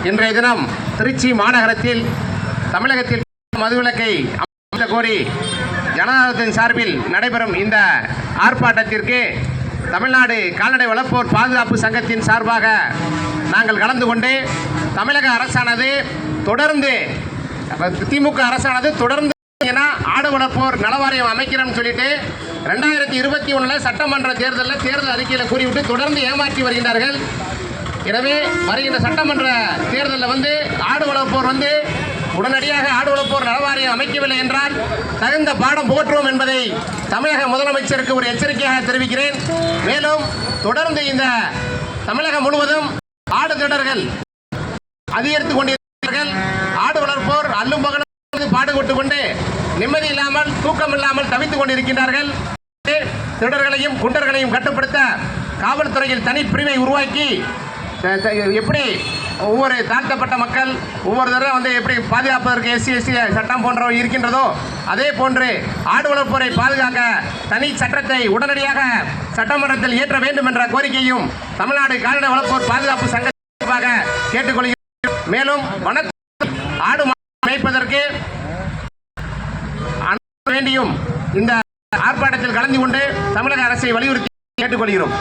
இன்றைய தினம் திருச்சி மாநகரத்தில் தமிழகத்தில் மதுவிலக்கை அமல்படுத்த கோரி ஜனதாதளத்தின் சார்பில் நடைபெறும் இந்த ஆர்ப்பாட்டத்திற்கு தமிழ்நாடு கால்நடை வளர்ப்போர் பாதுகாப்பு சங்கத்தின் சார்பாக நாங்கள் கலந்து கொண்டு தமிழக அரசானது தொடர்ந்து திமுக அரசானது தொடர்ந்து ஆடு வளர்ப்போர் நலவாரியம் அமைக்கிறோம்னு சொல்லிட்டு 2021 சட்டமன்ற தேர்தல் அறிக்கையில் கூறிவிட்டு தொடர்ந்து ஏமாற்றி வருகின்றார்கள். எனவே வருகின்ற சட்டமன்ற தேர்தலில் ஆடு வளர்ப்போர் உடனடியாக ஆடு வளர்ப்போர் நலவாரியம் அமைக்கவில்லை என்றால் தகுந்த பாடம் புகற்றுவோம் என்பதை தமிழக முதலமைச்சருக்கு ஒரு எச்சரிக்கையாக தெரிவிக்கிறேன். மேலும் தொடர்ந்து இந்த தமிழகம் முழுவதும் ஆடு திடர்கள் அதிகரித்துக் கொண்டிருக்கிறார்கள். ஆடு வளர்ப்போர் அல்லும் பகலும் பாடுபட்டு கொண்டு நிம்மதி இல்லாமல் தூக்கம் இல்லாமல் தவித்துக் கொண்டிருக்கின்றார்கள். திடர்களையும் குண்டர்களையும் கட்டுப்படுத்த காவல்துறையில் தனி பிரிவை உருவாக்கி எப்படி ஒவ்வொரு தாழ்த்தப்பட்ட மக்கள் ஒவ்வொரு தடவை எப்படி பாதுகாப்பதற்கு SC சட்டம் போன்றவை இருக்கின்றதோ அதே போன்று ஆடு வளர்ப்போரை பாதுகாக்க தனி சட்டத்தை உடனடியாக சட்டமன்றத்தில் இயற்ற வேண்டும் என்ற கோரிக்கையும் தமிழ்நாடு கால்நடை வளர்ப்போர் பாதுகாப்பு சங்கமாக கேட்டுக்கொள்கிறோம். மேலும் ஆடு மேய்ப்பதற்கு வேண்டியும் இந்த ஆர்ப்பாட்டத்தில் கலந்து கொண்டு தமிழக அரசை வலியுறுத்தி கேட்டுக்கொள்கிறோம்.